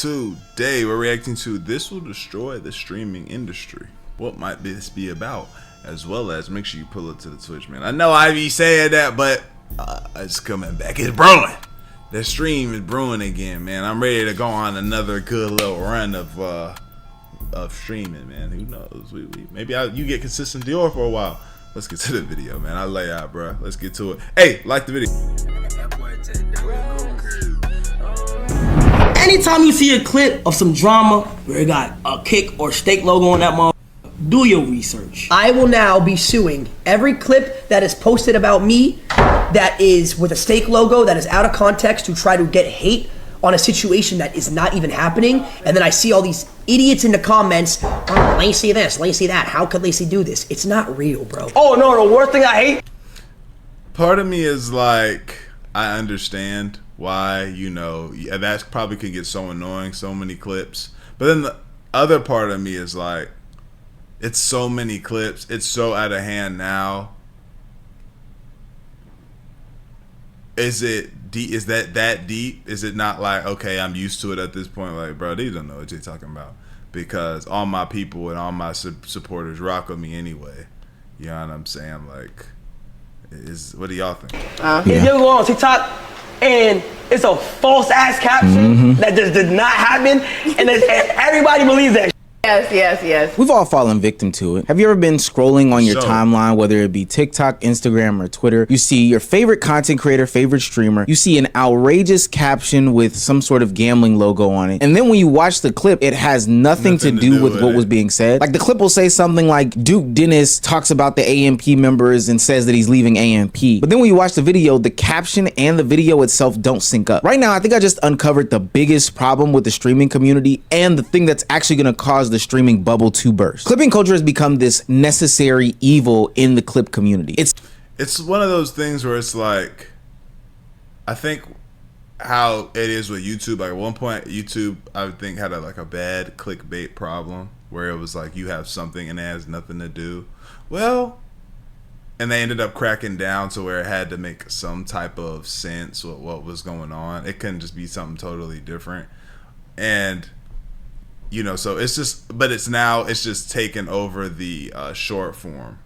Today we're reacting to "This Will Destroy the Streaming Industry." What might this be about? As well as make sure you pull it to the Twitch, man. I know I be saying that, but it's coming back. It's brewing. The stream is brewing again, man. I'm ready to go on another good little run of streaming, man. Who knows? Maybe you get consistent Dior for a while. Let's get to the video, man. I'll lay out, bro. Let's get to it. Hey, like the video. Anytime you see a clip of some drama where it got a kick or steak logo on that motherfucker, do your research. I will now be suing every clip that is posted about me that is with a steak logo that is out of context to try to get hate on a situation that is not even happening. And then I see all these idiots in the comments, oh, Lacey this, Lacey that. How could Lacey do this? It's not real, bro. Oh no, the worst thing I hate. Part of me is like, I understand why, you know, that probably could get so annoying, so many clips. But then the other part of me is like, it's so many clips, it's so out of hand now. Is it deep? Is that deep? Is it not like, okay, I'm used to it at this point? Like, bro, they don't know what you're talking about, because all my people and all my supporters rock with me anyway. You know what I'm saying? Like, what do y'all think? If you go on TikTok and it's a false ass caption that just did not happen, and everybody believes that. Yes. We've all fallen victim to it. Have you ever been scrolling on your timeline, whether it be TikTok, Instagram, or Twitter? You see your favorite content creator, favorite streamer. You see an outrageous caption with some sort of gambling logo on it. And then when you watch the clip, it has nothing to do with what was being said. Like, the clip will say something like, Duke Dennis talks about the AMP members and says that he's leaving AMP. But then when you watch the video, the caption and the video itself don't sync up. Right now, I think I just uncovered the biggest problem with the streaming community and the thing that's actually going to cause the streaming bubble to burst. Clipping culture has become this necessary evil in the clip community. It's one of those things where it's like, I think how it is with YouTube. Like, at one point, YouTube, I think, had a bad clickbait problem where it was like, you have something and it has nothing to do. Well, and they ended up cracking down to where it had to make some type of sense with what was going on. It couldn't just be something totally different. And you know, so it's just, but it's just taken over the short form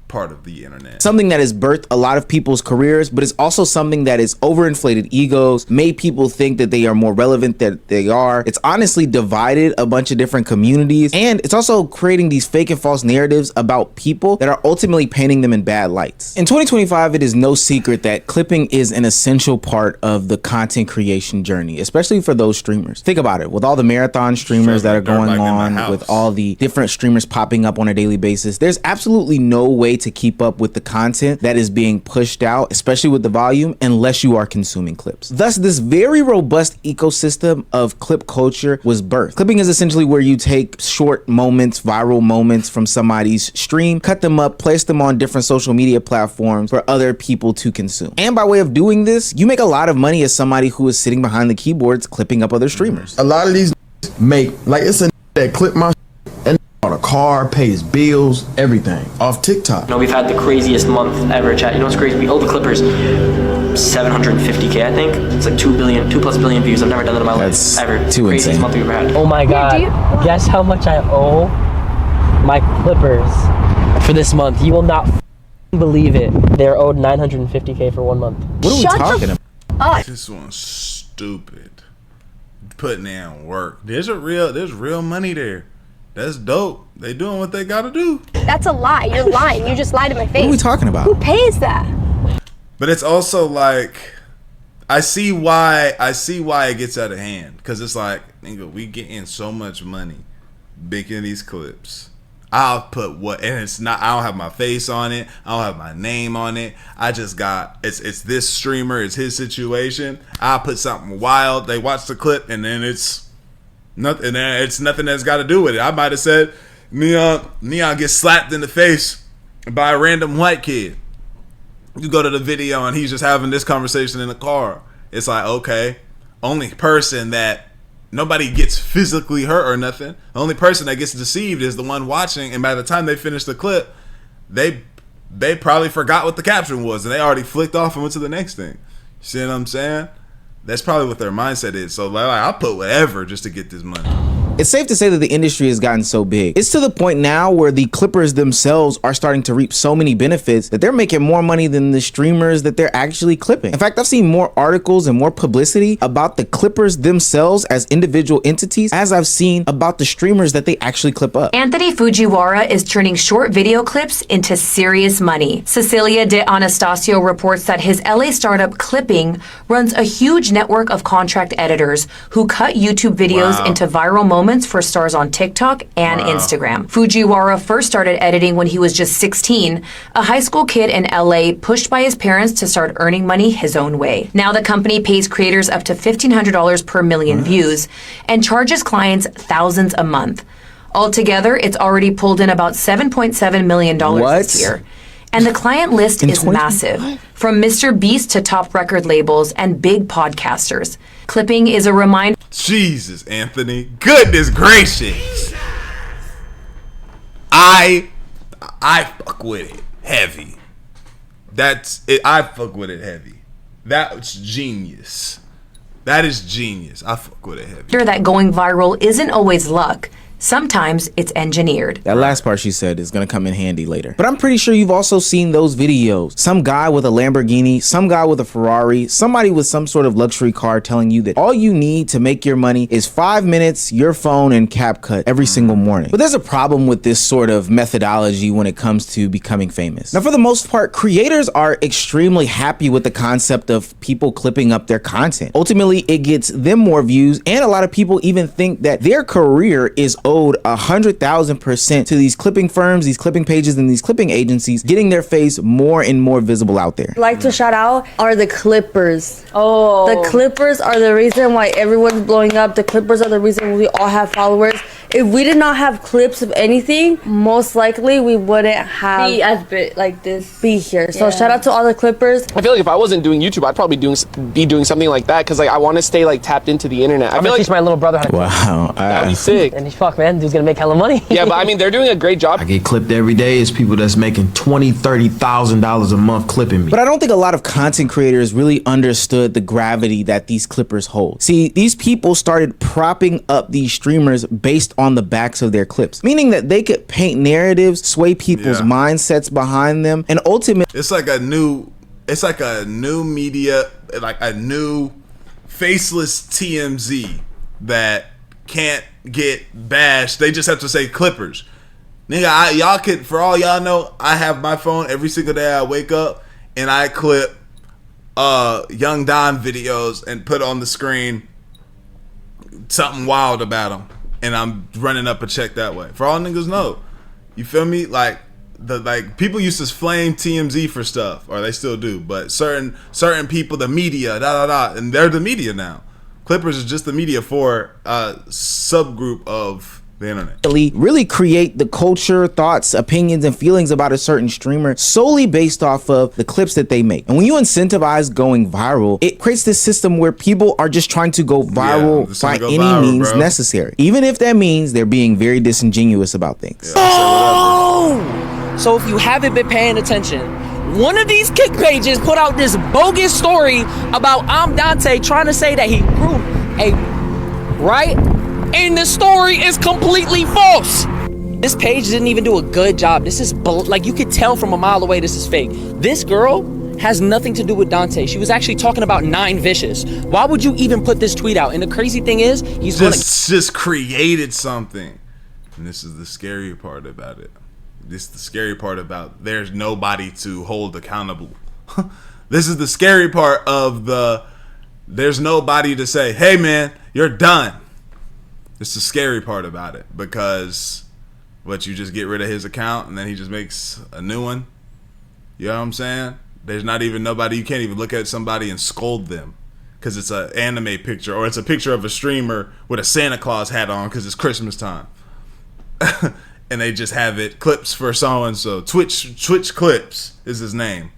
part of the internet. Something that has birthed a lot of people's careers, but it's also something that is overinflated egos, made people think that they are more relevant than they are. It's honestly divided a bunch of different communities, and it's also creating these fake and false narratives about people that are ultimately painting them in bad lights. In 2025, it is no secret that clipping is an essential part of the content creation journey, especially for those streamers. Think about it, with all the marathon streamers that are going on, with all the different streamers popping up on a daily basis, there's absolutely no way to keep up with the content that is being pushed out, especially with the volume, unless you are consuming clips. Thus, this very robust ecosystem of clip culture was birthed. Clipping is essentially where you take short moments, viral moments from somebody's stream, cut them up, place them on different social media platforms for other people to consume. And by way of doing this, you make a lot of money as somebody who is sitting behind the keyboards clipping up other streamers. A lot of these make, like, it's a that clip my and on a car, pays bills, everything off TikTok. You know, we've had the craziest month ever, chat. You know what's crazy? We owe the Clippers 750K, I think. It's like 2 plus billion views. I've never done that in my life, ever. Too craziest insane. month we've ever had. Oh my God. Guess how much I owe my Clippers for this month. You will not believe it. They're owed 950K for 1 month. What are we talking about? This one's stupid. Putting in work. There's real money there. That's dope. They doing what they gotta do. That's a lie. You're lying. You just lied to my face. What are we talking about? Who pays that? But it's also like, I see why it gets out of hand, because it's like, nigga, we getting so much money making these clips. I'll put what, and it's not, I don't have my face on it, I don't have my name on it, I just got, it's this streamer, it's his situation. I'll put something wild, they watch the clip, and then it's nothing that's got to do with it. I might have said Neon gets slapped in the face by a random white kid. You go to the video and he's just having this conversation in the car. It's like, okay, only person that nobody gets physically hurt or nothing. The only person that gets deceived is the one watching, and by the time they finish the clip, they probably forgot what the caption was and they already flicked off and went to the next thing. You see what I'm saying? That's probably what their mindset is. So like, I'll put whatever just to get this money. It's safe to say that the industry has gotten so big. It's to the point now where the Clippers themselves are starting to reap so many benefits that they're making more money than the streamers that they're actually clipping. In fact, I've seen more articles and more publicity about the Clippers themselves as individual entities as I've seen about the streamers that they actually clip up. Anthony Fujiwara is turning short video clips into serious money. Cecilia De Anastasio reports that his LA startup Clipping runs a huge network of contract editors who cut YouTube videos into viral moments for stars on TikTok and Instagram. Fujiwara first started editing when he was just 16, a high school kid in LA pushed by his parents to start earning money his own way. Now the company pays creators up to $1,500 per million views and charges clients thousands a month. Altogether, it's already pulled in about $7.7 million this year. And the client list is massive, from Mr. Beast to top record labels and big podcasters. Clipping is a reminder. Jesus, Anthony. Goodness gracious. I fuck with it heavy. That's it. I fuck with it heavy. That's genius. That is genius. I fuck with it heavy. That going viral isn't always luck. Sometimes it's engineered. That last part she said is gonna come in handy later. But I'm pretty sure you've also seen those videos. Some guy with a Lamborghini, some guy with a Ferrari, somebody with some sort of luxury car telling you that all you need to make your money is 5 minutes, your phone, and CapCut every single morning. But there's a problem with this sort of methodology when it comes to becoming famous. Now, for the most part, creators are extremely happy with the concept of people clipping up their content. Ultimately, it gets them more views, and a lot of people even think that their career is owed 100,000% to these clipping firms, these clipping pages, and these clipping agencies getting their face more and more visible out there. Like to shout out are the Clippers. Oh, the Clippers are the reason why everyone's blowing up. The Clippers are the reason we all have followers. If we did not have clips of anything, most likely we wouldn't have be as big like this. Be here. So shout out to all the Clippers. I feel like if I wasn't doing YouTube, I'd probably be doing something like that because like I want to stay like tapped into the internet. I'm gonna teach my little brother how to. Wow, that'd be sick. And fuck, man, dude's gonna make hella money. Yeah, but I mean, they're doing a great job. I get clipped every day. It's people that's making $20,000-$30,000 a month clipping me. But I don't think a lot of content creators really understood the gravity that these clippers hold. See, these people started propping up these streamers based on the backs of their clips, meaning that they could paint narratives, sway people's mindsets behind them, and ultimately it's like a new media, like a new faceless TMZ that can't get bashed. They just have to say Clippers. Nigga, y'all could, for all y'all know, I have my phone every single day I wake up and I clip Young Don videos and put on the screen something wild about them, and I'm running up a check that way. For all niggas know, you feel me? Like people used to flame TMZ for stuff, or they still do, but certain people, the media, and they're the media now. Clippers is just the media for a subgroup of the internet. Really create the culture, thoughts, opinions, and feelings about a certain streamer solely based off of the clips that they make. And when you incentivize going viral, it creates this system where people are just trying to go viral by any means necessary, even if that means they're being very disingenuous about things. So if you haven't been paying attention, one of these kick pages put out this bogus story about I'm Dante trying to say that he grew right? And the story is completely false. This page didn't even do a good job. This is like you could tell from a mile away this is fake. This girl has nothing to do with Dante. She was actually talking about 9 Vicious. Why would you even put this tweet out? And the crazy thing is, he's just created something. And this is the scary part about it. This is the scary part about there's nobody to hold accountable. This is the scary part of there's nobody to say, hey man, you're done. It's the scary part about it, because you just get rid of his account and then he just makes a new one. You know what I'm saying? There's not even nobody, you can't even look at somebody and scold them because it's an anime picture, or it's a picture of a streamer with a Santa Claus hat on because it's Christmas time. And they just have it clips for so and so. Twitch clips is his name.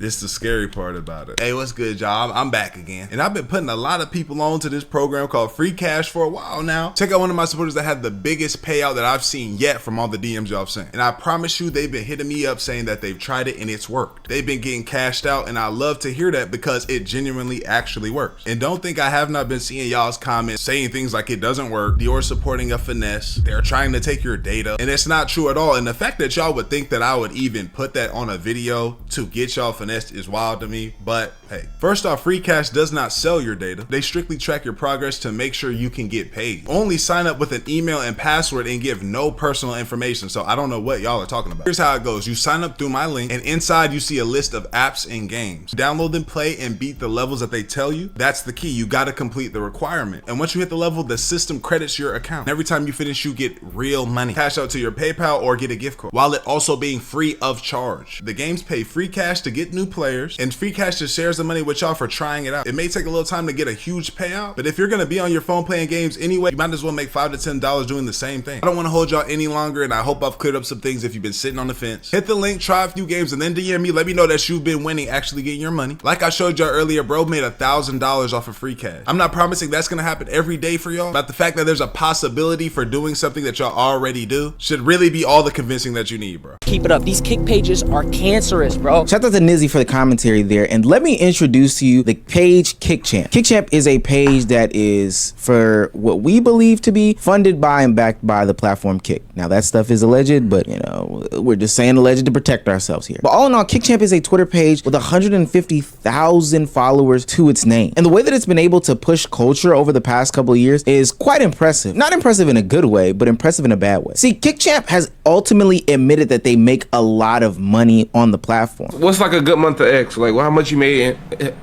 It's the scary part about it. Hey, what's good, y'all? I'm back again. And I've been putting a lot of people on to this program called Free Cash for a while now. Check out one of my supporters that had the biggest payout that I've seen yet from all the DMs y'all sent. And I promise you, they've been hitting me up saying that they've tried it and it's worked. They've been getting cashed out, and I love to hear that because it genuinely actually works. And don't think I have not been seeing y'all's comments saying things like it doesn't work, Dior supporting a finesse, they're trying to take your data, and it's not true at all. And the fact that y'all would think that I would even put that on a video to get y'all finessed is wild to me. But hey, first off, Free Cash does not sell your data. They strictly track your progress to make sure you can get paid. Only sign up with an email and password and give no personal information. So I don't know what y'all are talking about. Here's how it goes. You sign up through my link, and inside you see a list of apps and games. Download them, play, and beat the levels that they tell you. That's the key. You got to complete the requirement. And once you hit the level, the system credits your account. And every time you finish, you get real money. Cash out to your PayPal or get a gift card, while it also being free of charge. The games pay Free Cash to get new players, and Free Cash just shares the money with y'all for trying it out. It may take a little time to get a huge payout, but if you're gonna be on your phone playing games anyway, you might as well make $5 to $10 doing the same thing. I don't want to hold y'all any longer, and I hope I've cleared up some things if you've been sitting on the fence. Hit the link, try a few games, and then DM me. Let me know that you've been winning, actually getting your money. Like I showed y'all earlier, bro made $1,000 off of Free Cash. I'm not promising that's gonna happen every day for y'all, but the fact that there's a possibility for doing something that y'all already do should really be all the convincing that you need, bro. Keep it up. These kick pages are cancerous, bro. Shout out to Nizzy for the commentary there, and let me introduce to you the page KickChamp. KickChamp is a page that is, for what we believe to be, funded by and backed by the platform Kick. Now that stuff is alleged, but you know, we're just saying alleged to protect ourselves here. But all in all, KickChamp is a Twitter page with 150,000 followers to its name, and the way that it's been able to push culture over the past couple of years is quite impressive. Not impressive in a good way, but impressive in a bad way. See, KickChamp has ultimately admitted that they make a lot of money on the platform. What's like a good month of X? Like, how much you made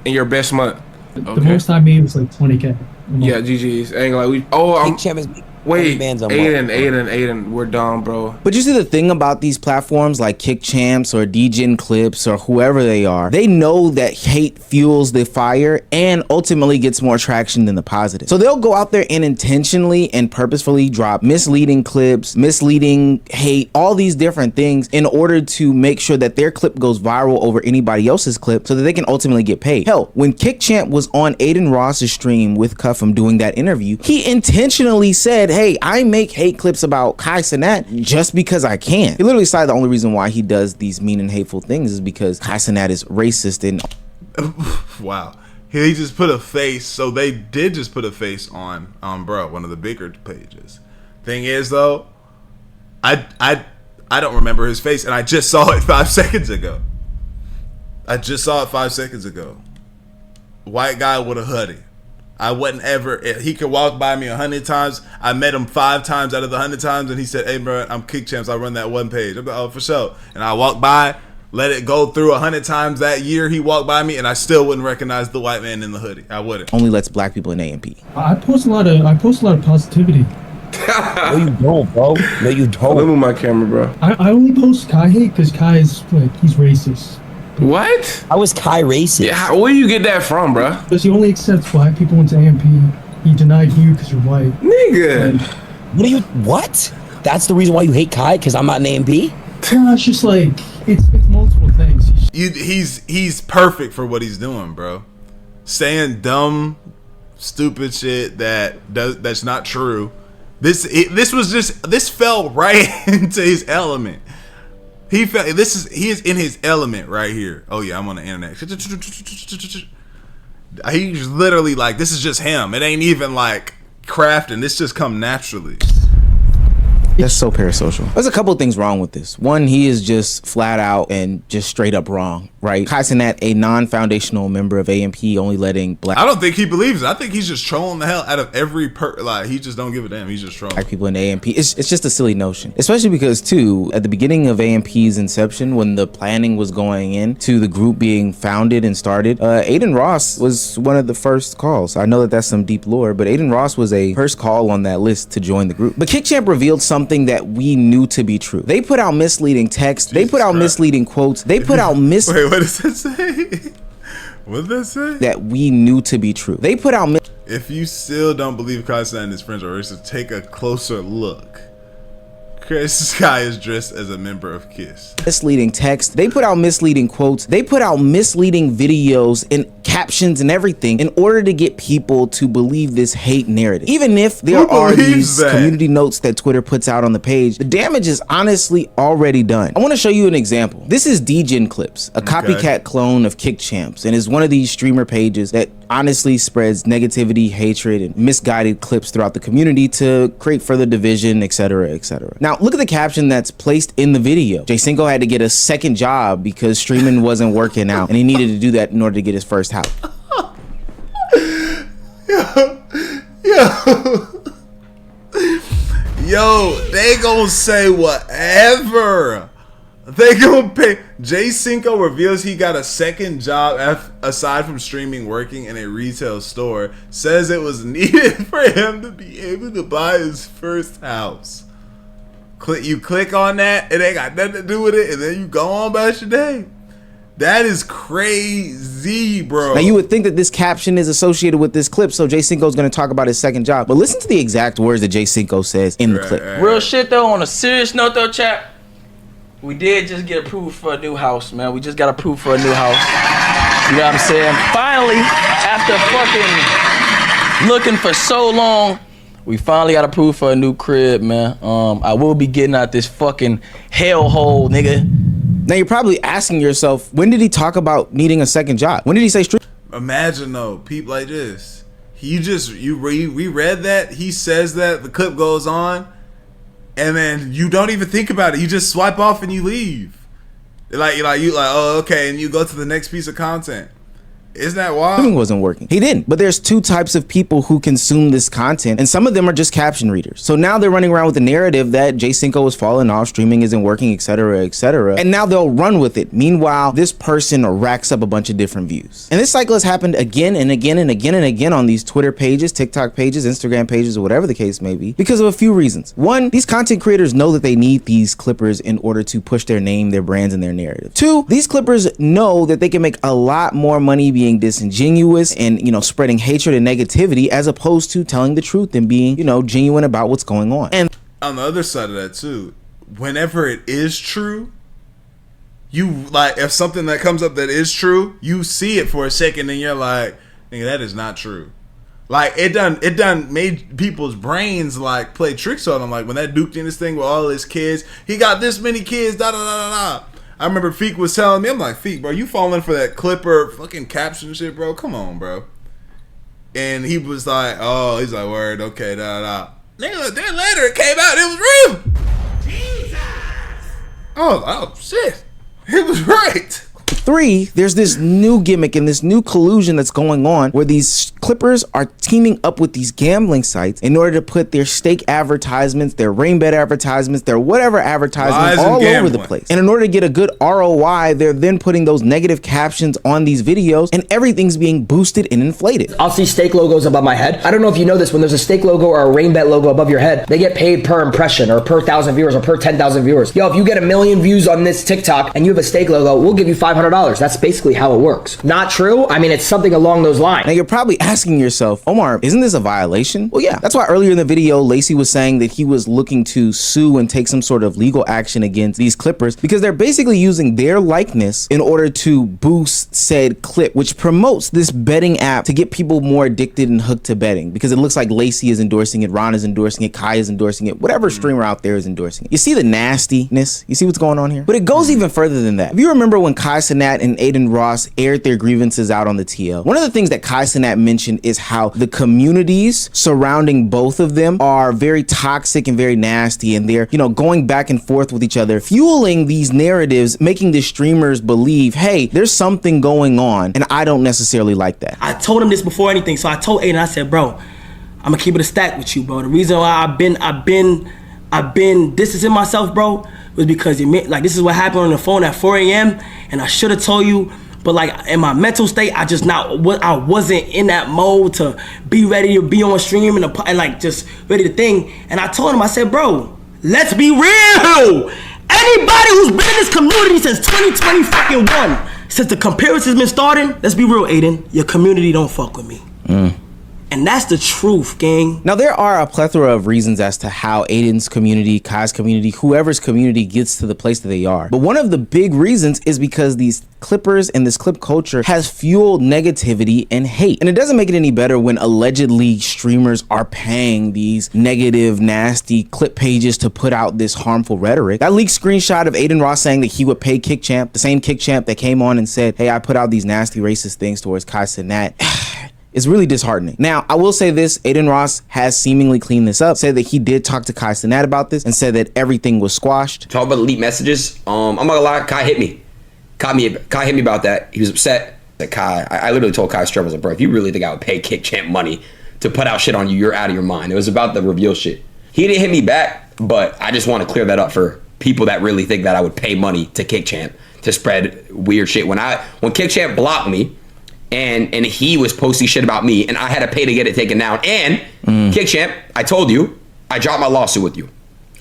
in your best month? The most I made was like 20K. Yeah, GG's. Ain't like we. Oh, wait, Aiden, we're done, bro. But you see, the thing about these platforms like KickChamps or DGen Clips or whoever they are, they know that hate fuels the fire and ultimately gets more traction than the positive. So they'll go out there and intentionally and purposefully drop misleading clips, misleading hate, all these different things in order to make sure that their clip goes viral over anybody else's clip so that they can ultimately get paid. Hell, when KickChamp was on Aiden Ross's stream with Cuffham doing that interview, he intentionally said, hey, I make hate clips about Kai Cenat just because I can. He literally said the only reason why he does these mean and hateful things is because Kai Cenat is racist and wow. He just put a face. So they did just put a face on bro, one of the bigger pages. Thing is though, I don't remember his face, and I just saw it 5 seconds ago. White guy with a hoodie. I wouldn't ever, he could walk by me 100 times. I met him 5 times out of the 100 times, and he said, hey bro, I'm KickChamps, I run that one page. I'm like, oh, for sure. And I walked by, let it go through 100 times that year he walked by me, and I still wouldn't recognize the white man in the hoodie. I wouldn't. Only lets black people in AMP. I post a lot of positivity. No, you don't, bro. No, you don't. Let me move my camera, bro. I only post Kai hate because Kai is like, he's racist. What? How is Kai racist? Yeah, where you get that from, bro? Because he only accepts black people into AMP. He denied you because you're white. Nigga. What? That's the reason why you hate Kai? Because I'm not an AMP? No, it's just like, it's multiple things. He's perfect for what he's doing, bro. Saying dumb, stupid shit that's not true. This fell right into his element. He is in his element right here. Oh yeah, I'm on the internet. He's literally like, this is just him. It ain't even like crafting. This just come naturally. That's so parasocial. There's a couple of things wrong with this. One, he is just flat out and just straight up wrong, right? Kai Cenat, a non-foundational member of AMP, only letting black... I don't think he believes it. I think he's just trolling the hell out of every like, he just don't give a damn. He's just trolling. Black people in AMP. It's just a silly notion. Especially because, too, at the beginning of AMP's inception, when the planning was going into the group being founded and started, Aiden Ross was one of the first calls. I know that that's some deep lore, but Aiden Ross was a first call on that list to join the group. But KickChamp revealed something that we knew to be true. They put out misleading text. They put out misleading quotes. They put out Wait, what does that say? What does that say? That we knew to be true. They put out If you still don't believe Kai Cenat and his friends are racist, take a closer look. This guy is dressed as a member of KISS. Misleading text. They put out misleading quotes. They put out misleading videos and captions and everything in order to get people to believe this hate narrative. Even if there are these community notes that Twitter puts out on the page, the damage is honestly already done. I want to show you an example. This is DGen Clips, a copycat clone of KickChamps, and is one of these streamer pages that honestly spreads negativity, hatred, and misguided clips throughout the community to create further division, etc., etc. Now, look at the caption that's placed in the video. J-Cinco had to get a second job because streaming wasn't working out, and he needed to do that in order to get his first house. Yo, they gonna say whatever. They gonna pay. J-Cinco reveals he got a second job aside from streaming, working in a retail store. Says it was needed for him to be able to buy his first house. You click on that, it ain't got nothing to do with it, and then you go on about your day. That is crazy, bro. Now, you would think that this caption is associated with this clip, so J-Cinco is going to talk about his second job. But listen to the exact words that J-Cinco says in the clip. Real shit, though, on a serious note, though, chat, we did just get approved for a new house, man. We just got approved for a new house. You know what I'm saying? Finally, after fucking looking for so long, we finally got approved for a new crib, man. I will be getting out this fucking hellhole, nigga. Now, you're probably asking yourself, when did he talk about needing a second job? When did he say street? Imagine, though, people like this. We read that, he says that, the clip goes on, and then you don't even think about it. You just swipe off and you leave. Oh, okay, and you go to the next piece of content. Isn't that wild? Streaming wasn't working. He didn't. But there's two types of people who consume this content, and some of them are just caption readers. So now they're running around with the narrative that J-Cinco is falling off, streaming isn't working, etc., etc. And now they'll run with it. Meanwhile, this person racks up a bunch of different views. And this cycle has happened again and again and again and again on these Twitter pages, TikTok pages, Instagram pages, or whatever the case may be, because of a few reasons. One, these content creators know that they need these clippers in order to push their name, their brands, and their narrative. Two, these clippers know that they can make a lot more money being disingenuous and, spreading hatred and negativity as opposed to telling the truth and being, genuine about what's going on. And on the other side of that too, whenever it is true, if something that comes up that is true, you see it for a second and you're like, nigga, that is not true. Like, it done made people's brains play tricks on them. Like when that Duke did this thing with all his kids, he got this many kids, da da da da da. I remember Feek was telling me, I'm like, Feek, bro, you falling for that Clipper fucking caption shit, bro? Come on, bro. And he was like, oh, he's like, word, okay, da da. Nigga, then later it came out, it was real. Jesus. Oh, shit. It was right. Three, there's this new gimmick and this new collusion that's going on where these clippers are teaming up with these gambling sites in order to put their stake advertisements, their rain bet advertisements, their whatever advertisements all over the place. And in order to get a good ROI, they're then putting those negative captions on these videos and everything's being boosted and inflated. I'll see stake logos above my head. I don't know if you know this, when there's a stake logo or a rain bet logo above your head, they get paid per impression or per 1,000 viewers or per 10,000 viewers. Yo, if you get 1 million views on this TikTok and you have a stake logo, we'll give you $500. That's basically how it works. Not true? I mean, it's something along those lines. Now, you're probably asking yourself, Omar, isn't this a violation? Well, yeah. That's why earlier in the video, Lacey was saying that he was looking to sue and take some sort of legal action against these clippers because they're basically using their likeness in order to boost said clip, which promotes this betting app to get people more addicted and hooked to betting because it looks like Lacey is endorsing it, Ron is endorsing it, Kai is endorsing it, whatever streamer out there is endorsing it. You see the nastiness? You see what's going on here? But it goes even further than that. If you remember when Kai Cenat and Aiden Ross aired their grievances out on the TL, one of the things that Kai Cenat mentioned is how the communities surrounding both of them are very toxic and very nasty, and they're, going back and forth with each other, fueling these narratives, making the streamers believe, hey, there's something going on, and I don't necessarily like that. I told him this before anything, so I told Aiden, I said, bro, I'm gonna keep it a stack with you, bro. The reason why I've been distancing myself, bro, was because this is what happened on the phone at 4 a.m. and I should have told you, but in my mental state, I wasn't in that mode to be ready to be on stream and just ready to think. And I told him, I said, bro, let's be real. Anybody who's been in this community since 2021, since the comparison's been starting, let's be real, Aiden, your community don't fuck with me. And And that's the truth, gang. Now, there are a plethora of reasons as to how Aiden's community, Kai's community, whoever's community gets to the place that they are. But one of the big reasons is because these clippers and this clip culture has fueled negativity and hate. And it doesn't make it any better when allegedly streamers are paying these negative, nasty clip pages to put out this harmful rhetoric. That leaked screenshot of Aiden Ross saying that he would pay KickChamp, the same KickChamp that came on and said, hey, I put out these nasty racist things towards Kai Cenat. It's really disheartening. Now, I will say this, Aiden Ross has seemingly cleaned this up, said that he did talk to Kai Cenat about this and said that everything was squashed. Talk about the leaked messages. I'm not gonna lie, Kai hit me. Kai hit me about that. He was upset. That Kai, I literally told Kai straight, I was like, bro, if you really think I would pay KickChamp money to put out shit on you, you're out of your mind. It was about the reveal shit. He didn't hit me back, but I just want to clear that up for people that really think that I would pay money to KickChamp to spread weird shit. When KickChamp blocked me, and he was posting shit about me, and I had to pay to get it taken down. And KickChamp, I told you, I dropped my lawsuit with you.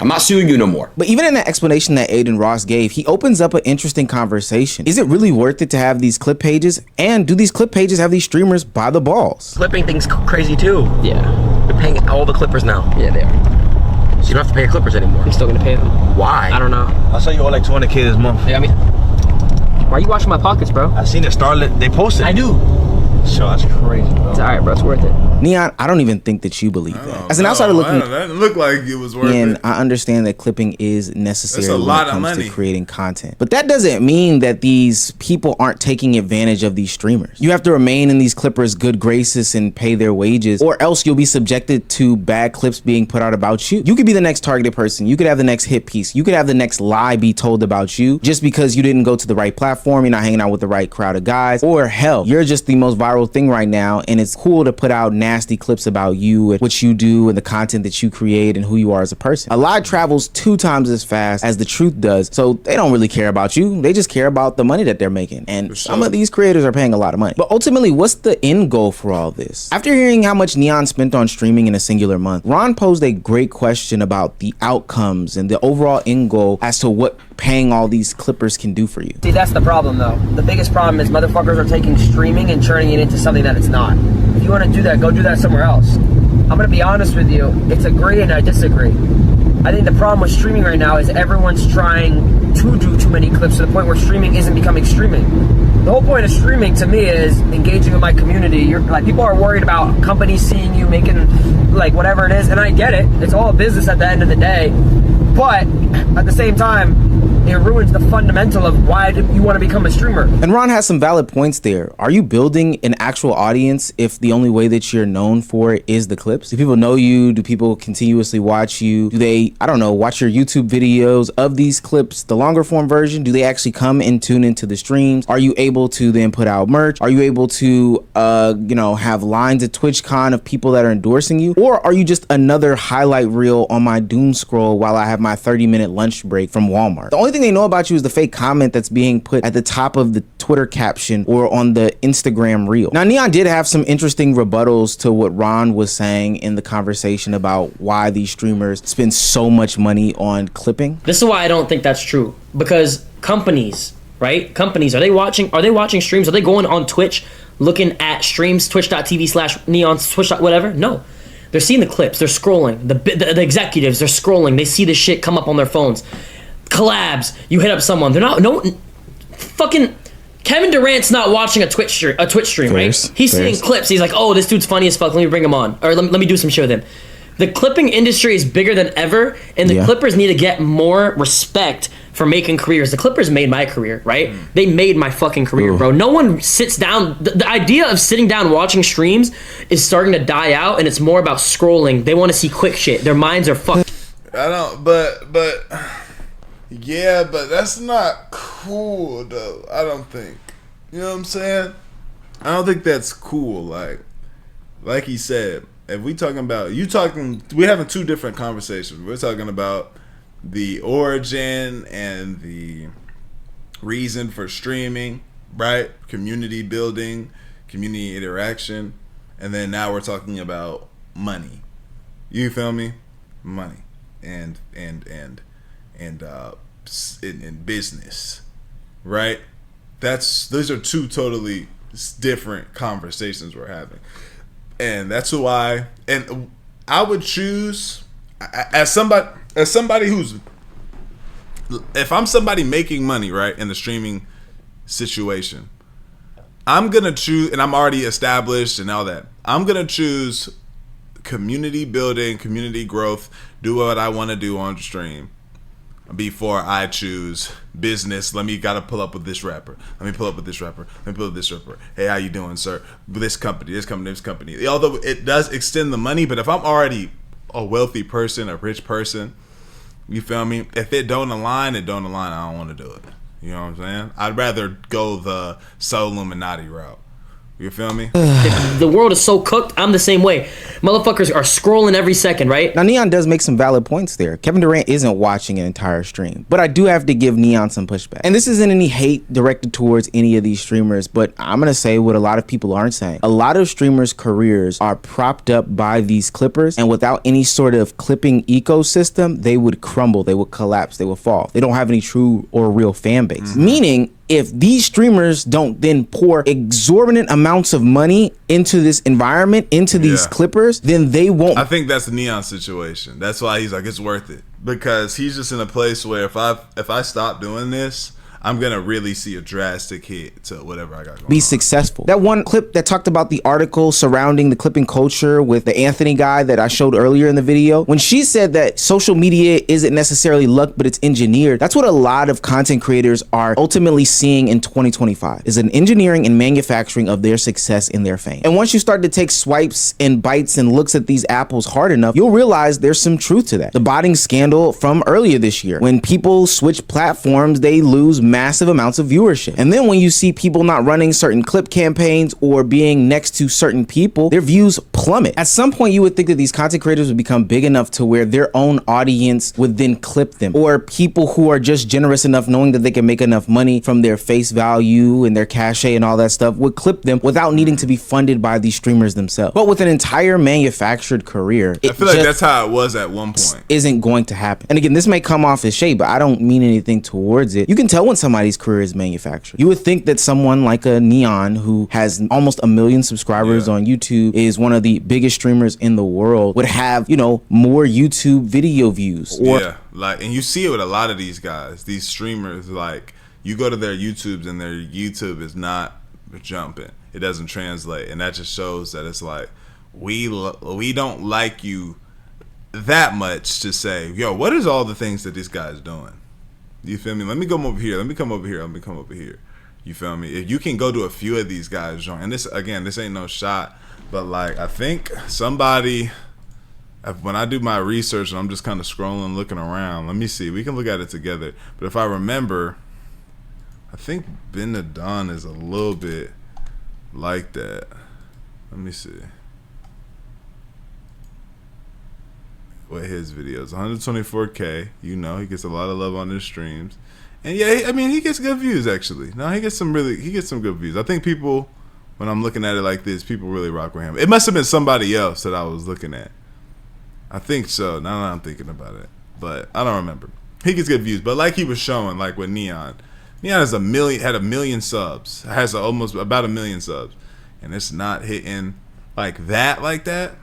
I'm not suing you no more. But even in the explanation that Aiden Ross gave, he opens up an interesting conversation. Is it really worth it to have these clip pages? And do these clip pages have these streamers by the balls? Clipping thing's crazy too. Yeah. They're paying all the clippers now. Yeah, they are. So you don't have to pay your clippers anymore. I'm still gonna pay them. Why? I don't know. I saw you owe like 200K this month. Yeah, I mean, why are you washing my pockets, bro? I seen it. Starlet, they posted. I do. So that's crazy, bro. It's alright, bro. It's worth it. Neon, I don't even think that you believe that. As an outsider looking, that looked like it was worth and it. I understand that clipping is necessary That's a when lot it of comes money. to creating content. But that doesn't mean that these people aren't taking advantage of these streamers. You have to remain in these clippers' good graces and pay their wages, or else you'll be subjected to bad clips being put out about you. You could be the next targeted person. You could have the next hit piece. You could have the next lie be told about you just because you didn't go to the right platform, you're not hanging out with the right crowd of guys, or hell, you're just the most viral thing right now, and it's cool to put out nasty clips about you and what you do and the content that you create and who you are as a person. A lie travels 2 times as fast as the truth does, so they don't really care about you. They just care about the money that they're making, and some of these creators are paying a lot of money. But ultimately, what's the end goal for all this? After hearing how much Neon spent on streaming in a singular month, Ron posed a great question about the outcomes and the overall end goal as to what paying all these clippers can do for you. See, that's the problem though. The biggest problem is motherfuckers are taking streaming and turning it into something that it's not. If you want to do that, go do that somewhere else. I'm gonna be honest with you, it's agree and I disagree. I think the problem with streaming right now is everyone's trying to do too many clips to the point where streaming isn't becoming streaming. The whole point of streaming to me is engaging with my community. You're like, people are worried about companies seeing you making like whatever it is, and I get it. It's all a business at the end of the day. But at the same time, it ruins the fundamental of why you want to become a streamer. And Ron has some valid points there. Are you building an actual audience if the only way that you're known for it is the clips? Do people know you? Do people continuously watch you? Do they, I don't know, watch your YouTube videos of these clips, the longer form version? Do they actually come and tune into the streams? Are you able to then put out merch? Are you able to, have lines at TwitchCon of people that are endorsing you? Or are you just another highlight reel on my doom scroll while I have my 30-minute lunch break from Walmart? The only thing they know about you is the fake comment that's being put at the top of the Twitter caption or on the Instagram reel. Now, Neon did have some interesting rebuttals to what Ron was saying in the conversation about why these streamers spend so much money on clipping. This is why I don't think that's true, because companies, right? Companies, are they watching streams? Are they going on Twitch looking at streams, twitch.tv/neon, Twitch, whatever? No. They're seeing the clips, they're scrolling. The executives, they're scrolling. They see the shit come up on their phones. Collabs, you hit up someone. They're not, fucking Kevin Durant's not watching a Twitch stream, right? He's seeing clips. He's like, oh, this dude's funny as fuck. Let me bring him on. Or let me do some shit with him. The clipping industry is bigger than ever, and the Clippers need to get more respect for making careers. The Clippers made my career, right? They made my fucking career, bro. No one sits down. The idea of sitting down watching streams is starting to die out, and it's more about scrolling. They want to see quick shit. Their minds are fucked. I don't, but yeah, but that's not cool though. I don't think. You know what I'm saying? I don't think that's cool. Like he said, if we talking about we're having 2 different conversations. We're talking about the origin and the reason for streaming, right? Community building, community interaction, and then now we're talking about money. You feel me? Money and in business, right? Those are 2 totally different conversations we're having. And that's why. And I would choose as somebody who's, if I'm somebody making money, right, in the streaming situation, I'm gonna choose, and I'm already established and all that. I'm gonna choose community building, community growth, do what I want to do on stream before I choose business. Let me gotta pull up with this rapper. Let me pull up with this rapper. Let me pull up with this rapper. Hey, how you doing, sir? This company, this company, this company. Although it does extend the money, but if I'm already a wealthy person, a rich person, you feel me? If it don't align, it don't align. I don't want to do it. You know what I'm saying? I'd rather go the Soul Illuminati route. You feel me? The world is so cooked. I'm the same way. Motherfuckers are scrolling every second, right? Now, Neon does make some valid points there. Kevin Durant isn't watching an entire stream, but I do have to give Neon some pushback. And this isn't any hate directed towards any of these streamers, but I'm going to say what a lot of people aren't saying. A lot of streamers' careers are propped up by these clippers, and without any sort of clipping ecosystem, they would crumble, they would collapse, they would fall. They don't have any true or real fan base. Meaning, if these streamers don't then pour exorbitant amounts of money into this environment, into these clippers, then they won't. I think that's the Neon situation. That's why he's like, it's worth it, because he's just in a place where if I stop doing this, I'm gonna really see a drastic hit to whatever I got going be on. Successful. That one clip that talked about the article surrounding the clipping culture with the Anthony guy that I showed earlier in the video, when she said that social media isn't necessarily luck, but it's engineered, that's what a lot of content creators are ultimately seeing in 2025, is an engineering and manufacturing of their success and their fame. And once you start to take swipes and bites and looks at these apples hard enough, you'll realize there's some truth to that. The botting scandal from earlier this year, when people switch platforms, they lose massive amounts of viewership. And then when you see people not running certain clip campaigns or being next to certain people, their views plummet. At some point, you would think that these content creators would become big enough to where their own audience would then clip them, or people who are just generous enough knowing that they can make enough money from their face value and their cachet and all that stuff would clip them without needing to be funded by these streamers themselves. But with an entire manufactured career, I feel like that's how it was at one point. Isn't going to happen. And again, this may come off as shade, but I don't mean anything towards it. You can tell when somebody's career is manufactured. You would think that someone like a Neon, who has almost 1 million subscribers on YouTube, is one of the biggest streamers in the world, would have, you know, more YouTube video views. Or like, and you see it with a lot of these guys, these streamers. Like, you go to their YouTubes and their YouTube is not jumping. It doesn't translate, and that just shows that it's like we don't like you that much to say, yo, what is all the things that this guy's doing? You feel me? Let me come over here. Let me come over here. Let me come over here. You feel me? If you can go to a few of these guys, and this, again, this ain't no shot, but like, I think somebody, when I do my research and I'm just kind of scrolling, looking around, let me see. We can look at it together. But if I remember, I think Ben Adon is a little bit like that. Let me see. With his videos, 124K, you know, he gets a lot of love on his streams, and yeah, I mean, he gets good views actually. No, he gets some good views. I think people, when I'm looking at it like this, people really rock with him. It must have been somebody else that I was looking at. I think so. Now that I'm thinking about it, but I don't remember. He gets good views, but like he was showing, like with Neon has had 1 million subs, has almost about 1 million subs, and it's not hitting like that.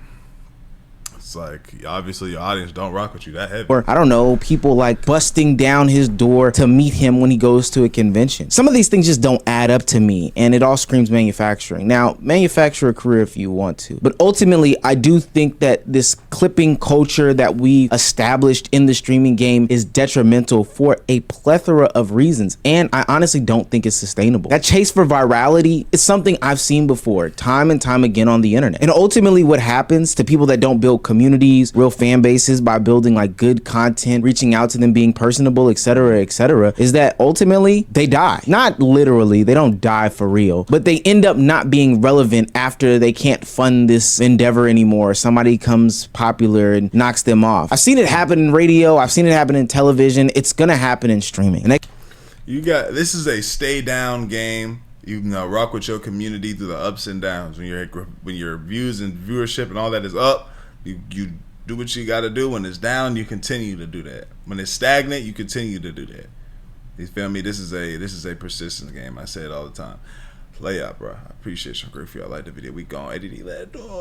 It's like, obviously your audience don't rock with you that heavy. Or I don't know, people like busting down his door to meet him when he goes to a convention. Some of these things just don't add up to me, and it all screams manufacturing. Now, manufacture a career if you want to, but ultimately I do think that this clipping culture that we established in the streaming game is detrimental for a plethora of reasons, and I honestly don't think it's sustainable. That chase for virality is something I've seen before, time and time again on the internet. And ultimately what happens to people that don't build communities, real fan bases, by building like good content, reaching out to them, being personable, etc., is that ultimately they die. Not literally, they don't die for real, but they end up not being relevant after they can't fund this endeavor anymore. Somebody comes popular and knocks them off. I've seen it happen in radio, I've seen it happen in television. It's gonna happen in streaming. And this is a stay down game. You know, rock with your community through the ups and downs. When your views and viewership and all that is up, you do what you got to do. When it's down, you continue to do that. When it's stagnant, you continue to do that. You feel me? This is a persistence game. I say it all the time. Play out, bro. I appreciate you. Great for y'all. Like the video. We gone. ADD. Let it go.